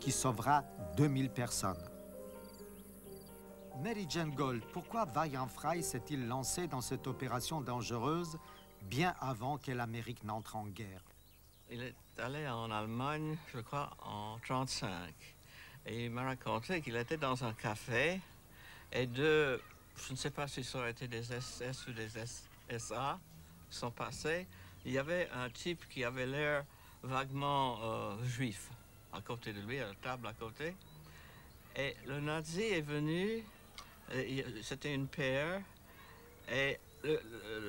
qui sauvera 2000 personnes. Mary Jane Gold, pourquoi William Fry s'est-il lancé dans cette opération dangereuse bien avant que l'Amérique n'entre en guerre? Il est allé en Allemagne, je crois, en 1935. Et il m'a raconté qu'il était dans un café et je ne sais pas si ça aurait été des SS ou des SA, sont passés. Il y avait un type qui avait l'air vaguement juif à côté de lui, à la table à côté. Et le nazi est venu, c'était une paire, et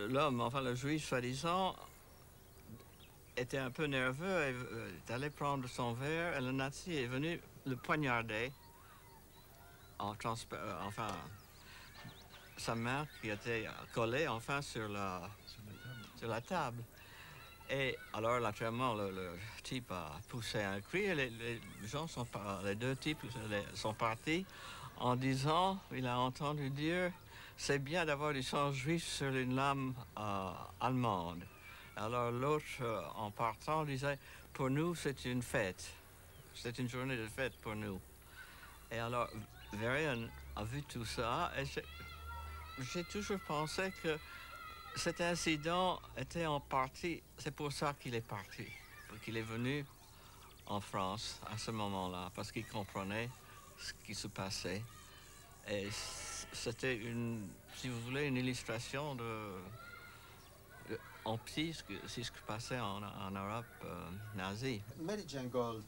l'homme, enfin le juif soi-disant, était un peu nerveux et est allé prendre son verre et le nazi est venu le poignarder enfin sa main qui était collée enfin sur la table. Et alors naturellement le type a poussé un cri et les deux types sont partis en disant, il a entendu dire, c'est bien d'avoir du sang juif sur une lame allemande. Alors l'autre, en partant, disait, pour nous, c'est une fête. C'est une journée de fête pour nous. Et alors, Varian a vu tout ça et j'ai toujours pensé que cet incident était en partie, c'est pour ça qu'il est parti, qu'il est venu en France à ce moment-là, parce qu'il comprenait ce qui se passait. Et c'était si vous voulez, une illustration en petit, c'est ce qui se passait en Europe nazie. Mary Jane Gold,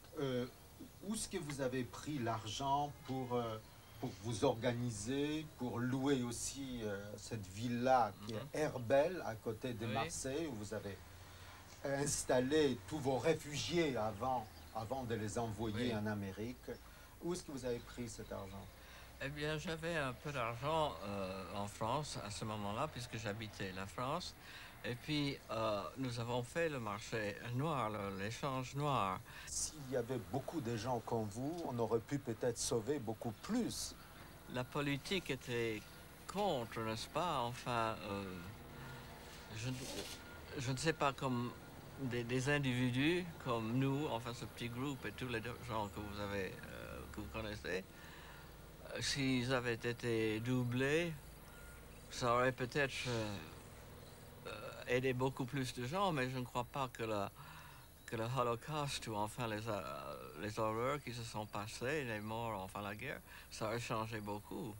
où est-ce que vous avez pris l'argent pour vous organiser, pour louer aussi cette villa qui est Herbel, à côté de Marseille, où vous avez installé tous vos réfugiés avant de les envoyer en Amérique? Où est-ce que vous avez pris cet argent? Eh bien, j'avais un peu d'argent en France à ce moment-là, puisque j'habitais la France. Et puis, nous avons fait le marché noir, l'échange noir. S'il y avait beaucoup de gens comme vous, on aurait pu peut-être sauver beaucoup plus. La politique était contre, n'est-ce pas? Enfin, je ne sais pas, comme des individus comme nous, enfin ce petit groupe et tous les gens que vous connaissez, s'ils avaient été doublés, ça aurait peut-être aidé beaucoup plus de gens, mais je ne crois pas que le Holocauste ou enfin les horreurs qui se sont passées, les morts, enfin la guerre, ça aurait changé beaucoup.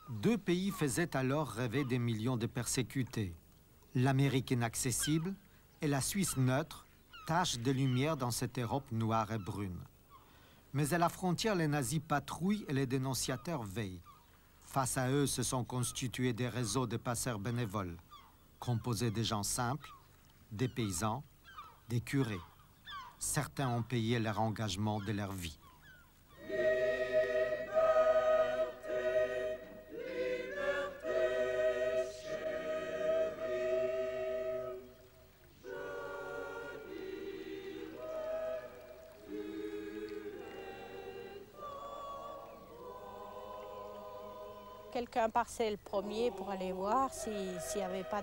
Deux pays faisaient alors rêver des millions de persécutés. L'Amérique inaccessible et la Suisse neutre, tache de lumière dans cette Europe noire et brune. Mais à la frontière, les nazis patrouillent et les dénonciateurs veillent. Face à eux se sont constitués des réseaux de passeurs bénévoles, composés de gens simples, des paysans, des curés. Certains ont payé leur engagement de leur vie. Quelqu'un passait le premier pour aller voir s'il n'y avait pas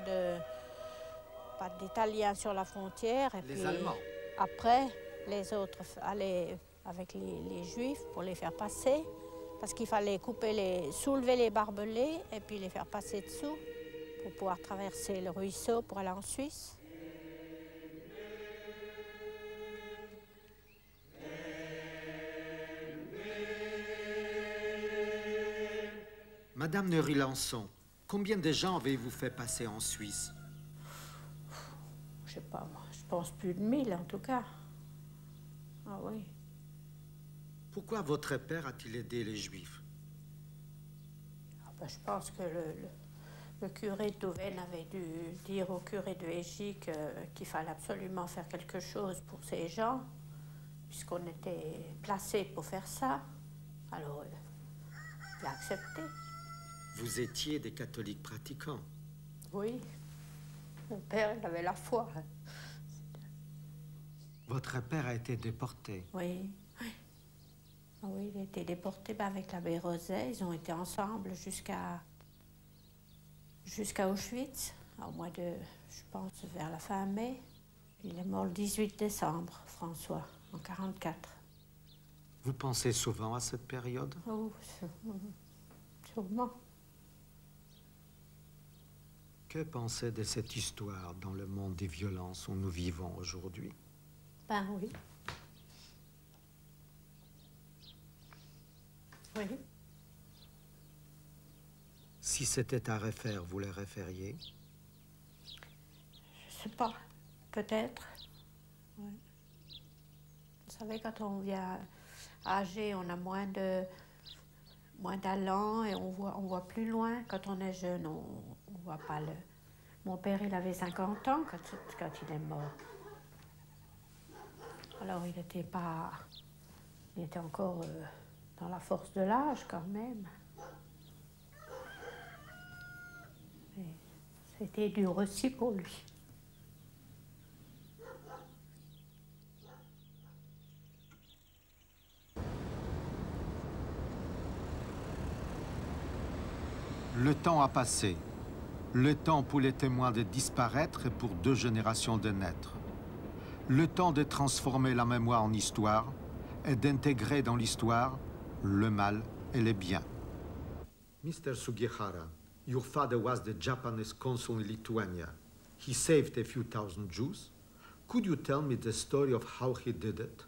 d'Italiens sur la frontière. Et les puis, Allemands. Après, les autres allaient avec les Juifs pour les faire passer, parce qu'il fallait soulever les barbelés et puis les faire passer dessous pour pouvoir traverser le ruisseau pour aller en Suisse. Madame Neury-Lançon, combien de gens avez-vous fait passer en Suisse? Je sais pas, moi, je pense plus de 1000 en tout cas. Ah oui. Pourquoi votre père a-t-il aidé les Juifs? Ah ben, je pense que le curé de Douvaine avait dû dire au curé de Végy qu'il fallait absolument faire quelque chose pour ces gens, puisqu'on était placés pour faire ça. Alors, il a accepté. Vous étiez des catholiques pratiquants. Oui. Mon père, il avait la foi. Votre père a été déporté. Oui, oui. Ah oui, il a été déporté avec l'abbé Roset. Ils ont été ensemble jusqu'à Auschwitz, au mois de, je pense, vers la fin mai. Il est mort le 18 décembre, François, en 1944. Vous pensez souvent à cette période? Oh, sûrement. Que penser de cette histoire dans le monde des violences où nous vivons aujourd'hui? Ben oui. Oui. Si c'était à refaire, vous le referiez? Je sais pas. Peut-être. Oui. Vous savez, quand on vient âgé, on a moins d'allant et on voit plus loin. Quand on est jeune, on voit pas le... Mon père, il avait 50 ans quand il est mort. Alors, il était encore dans la force de l'âge, quand même. Et c'était dur aussi pour lui. Le temps a passé. Le temps pour les témoins de disparaître et pour 2 générations de naître. Le temps de transformer la mémoire en histoire et d'intégrer dans l'histoire le mal et le bien. Mr. Sugihara, your father was the Japanese consul in Lithuania. He saved a few thousand Jews. Could you tell me the story of how he did it?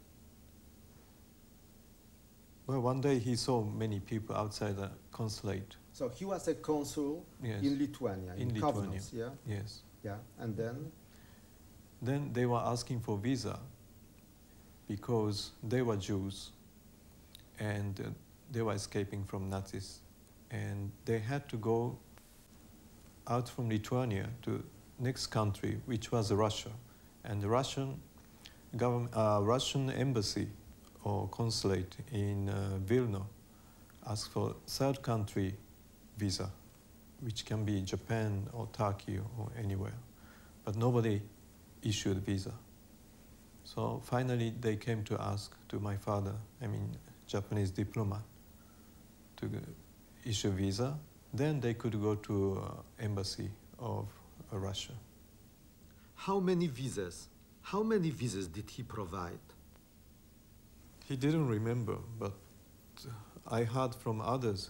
Well, one day he saw many people outside the consulate. So he was a consul Yes. in Lithuania, In Lithuania. yeah? Yes. Yeah, and then? Then they were asking for visa because they were Jews and they were escaping from Nazis. And they had to go out from Lithuania to next country, which was Russia. And the Russian Russian embassy or consulate in Vilna asked for third country visa, which can be Japan or Turkey or anywhere. But nobody issued visa. So finally they came to ask to my father, Japanese diplomat, to issue visa. Then they could go to embassy of Russia. How many visas? How many visas did he provide? He didn't remember, but I heard from others,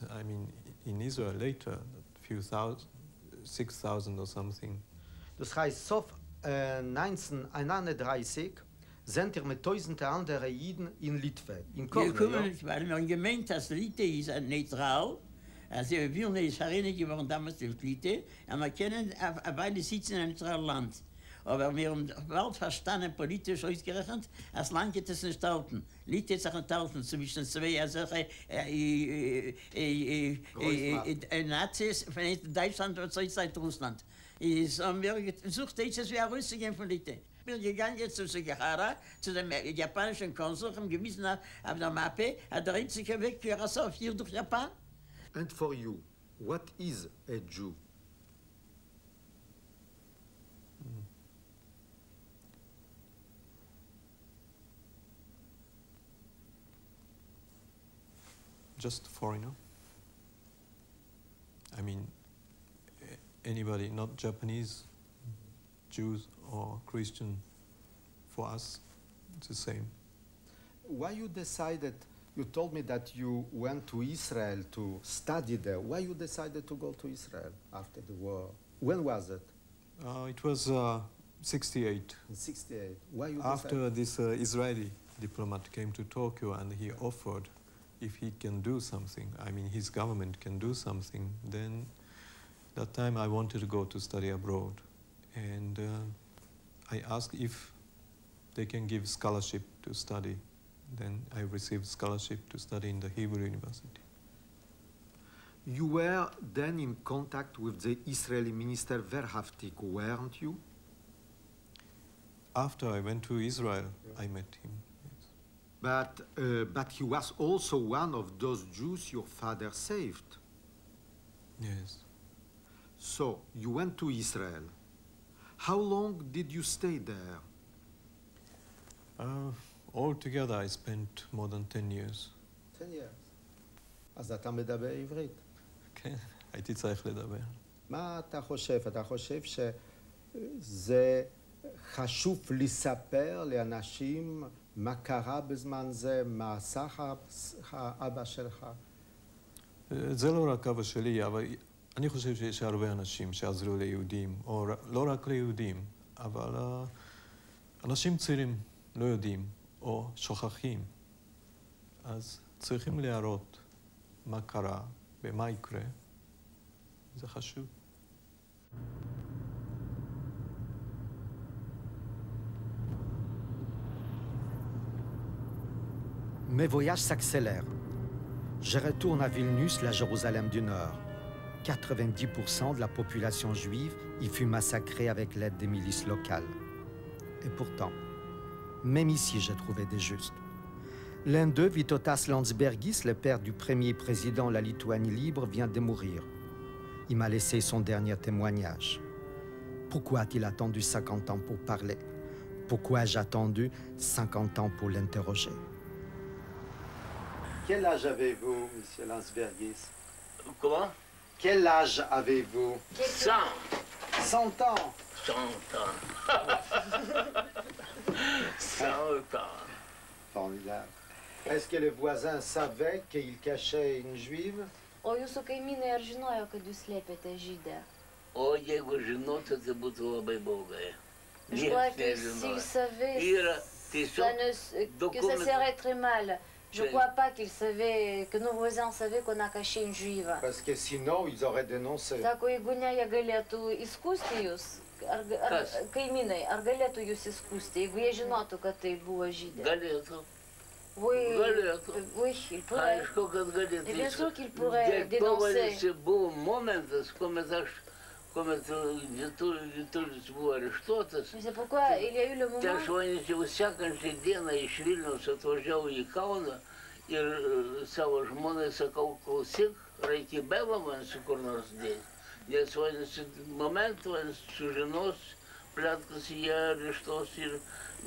in Israel later, a few thousand, 6,000 or something. Das heißt, so 1931 sind mit tausenden anderen Jiden in Litwe, in Korne. Weil man gemeint, dass Lite ist neutral. Also wir ist geworden damals die Lite, und wir können beide sitzen in einem neutralen Land. Aber wir haben bald verstanden, politisch ausgerechnet, als Land geht es nicht halten. Lite ist auch nicht halten, zwischen zwei Nazis von Deutschland und Zeit Russland. Wir sucht jetzt, wie rauszugehen von Lite. Ich bin gegangen zu Sugihara, zu dem japanischen Konsul, haben gewissen auf der Mappe, der einzige Weg für Rassau hier durch Japan. And for you, what is a Jew? Just a foreigner. Anybody, not Japanese, Jews or Christian, for us, it's the same. Why you decided, you told me that you went to Israel to study there. Why you decided to go to Israel after the war? When was it? It was 68. In 68. Why you After decided? this Israeli diplomat came to Tokyo and he offered if he can do something, his government can do something, then that time I wanted to go to study abroad. And I asked if they can give scholarship to study. Then I received scholarship to study in the Hebrew University. You were then in contact with the Israeli minister Verhaftik, weren't you? After I went to Israel, I met him. But he was also one of those Jews your father saved. Yes. So you went to Israel. How long did you stay there? Altogether, I spent more than 10 years. בסדר. אז אתה מדבר עברית. כן, הייתי צריך לדבר. מה אתה חושב? אתה חושב שזה חשוב לספר לאנשים מה קרה בזמן זה, מה עשה האבא שלך? זה לא רק אבא שלי, אבל אני חושב שיש הרבה אנשים שעזרו ליהודים, או לא רק ליהודים, אבל אנשים צעירים לא יודעים, או שוכחים. אז צריכים להראות מה קרה ומה יקרה. זה חשוב. Mes voyages s'accélèrent. Je retourne à Vilnius, la Jérusalem du Nord. 90% de la population juive y fut massacrée avec l'aide des milices locales. Et pourtant, même ici, j'ai trouvé des justes. L'un d'eux, Vytautas Landsbergis, le père du premier président de la Lituanie libre, vient de mourir. Il m'a laissé son dernier témoignage. Pourquoi a-t-il attendu 50 ans pour parler? Pourquoi ai-je attendu 50 ans pour l'interroger? Quel âge avez-vous, monsieur Landsbergis? Comment? Quel âge avez-vous? 100. 100 ans. 100 ans. 100 ans. Formidable. Est-ce que le voisin savait qu'il cachait une juive? O jūsų kaimynai ar žinojo, kad jūs slėpėte žydę? O jeigu žinotų, tai būtų labai blogai. Je crois que s'ils savaient, que ça serait très mal. Je ne crois pas qu'ils savaient, que nos voisins savaient qu'on a caché une juive. Parce que sinon, ils auraient dénoncé. Sako, jeigu ne, jie galėtų įskųsti jūs. Kaimynai, ar galėtų jūs įskųsti, jeigu jie žinotų, kad tai buvo žydė? Galėtų. Oui, il pourrait. Aišku, kad galėtų. Et bien sûr qu'il pourrait dénoncer. Buvo momentas, kuomet Vytulis buvo areštuotas. Mais c'est pourquoi il y a eu le moment... Tai aš manyčiau, sekančią dieną iš Vilniaus atvažiavau į Kauną ir savo žmonai sakau, klausyk, reikia bėlą man su kur nors dėti. Nes vadinasi, momentu sužinos, plėtkas jie areštuos ir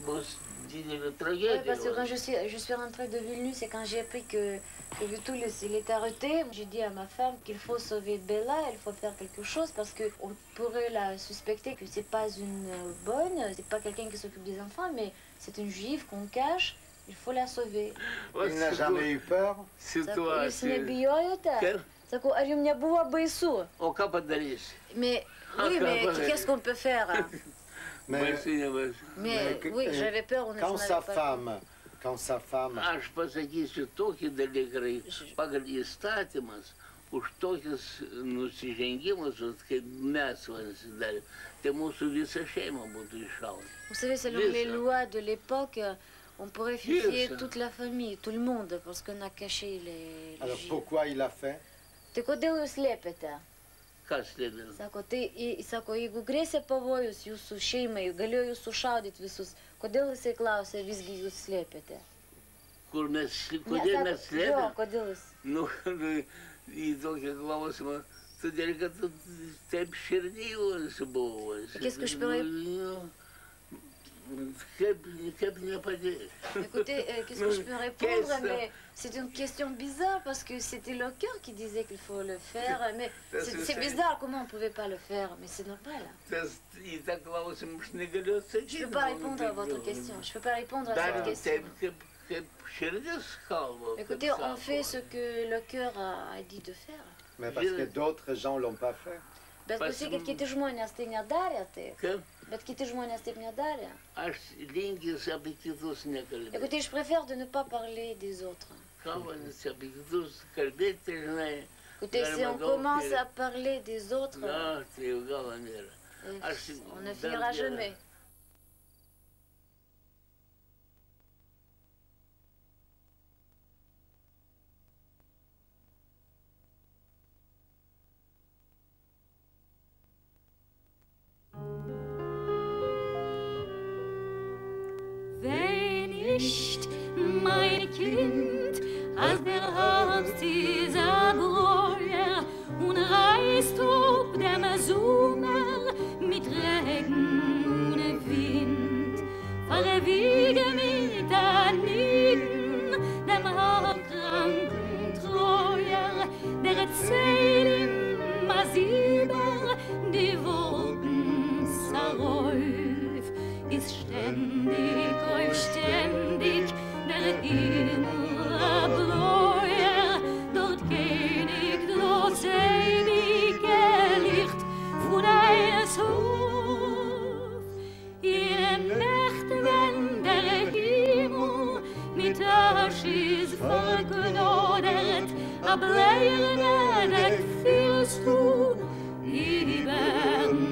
bus didelė tragédie. Oui, parce que quand je suis rentrée de Vilnius et quand j'ai appris que Vytulis il est arrêté, j'ai dit à ma femme qu'il faut sauver Bella, il faut faire quelque chose parce qu'on pourrait la suspecter que c'est pas une bonne, c'est pas quelqu'un qui s'occupe des enfants, mais c'est une juive qu'on cache, il faut la sauver. Il n'a jamais eu peur? Jūs nebijojote? Sakau, ar jums nebuvo baisu? O ką padarysi? Mais oui, mais qu'est-ce qu'on peut faire? Mais oui, j'avais peur, on ne savait pas. Quand sa femme... Aš pasakysiu tokį dalyką, pagal įstatymas, už tokius nusižengimus, kaip mes darėm, tai mūsų visa šeima būtų iššaudyta. Vous savez, selon les lois de l'époque, on pourrait fier toute la famille, tout le monde, parce qu'on a caché les Alors juifs. pourquoi il l'a fait? Tai kodėl jūs slėpėte? Kas slėpė? Sako, jeigu grėsė pavojus jūsų šeimai, galėjo jūs sušaudyti visus, kodėl jisai klausė, visgi jūs slėpėte? Kodėl mes slėpėme? Jo, kodėl jūs? Nu, į tokį klausimą, todėl, kad taip širdėjus buvo. Qu'est-ce que je peux répondre? Écoutez, qu'est-ce que je peux répondre? Mais c'est une question bizarre parce que c'était le cœur qui disait qu'il faut le faire. Mais c'est bizarre, comment on ne pouvait pas le faire? Mais c'est normal. Je ne peux pas répondre à votre question. Je ne peux pas répondre à cette question. Écoutez, on fait ce que le cœur a dit de faire. Mais parce que d'autres gens ne l'ont pas fait. Bet klausykit, kiti žmonės tai nedarė taip. Bet kiti žmonės taip nedarė. Aš linkęs apie kitus nekalbėti. Écoutez, je préfère de ne pas parler des autres. Ką vadinasi apie kitus kalbėti, žinai. Écoutez, si on commence à parler des autres, tai jau gal nėra. On ne finira jamais. Nicht, mein Kind, als der Herbst dieser Gräuel und reißt ob dem Sommer mit Regen und Wind, verwiege mit der Nieden dem Haarkrank modert, a bleierne dek fyrst du, i bern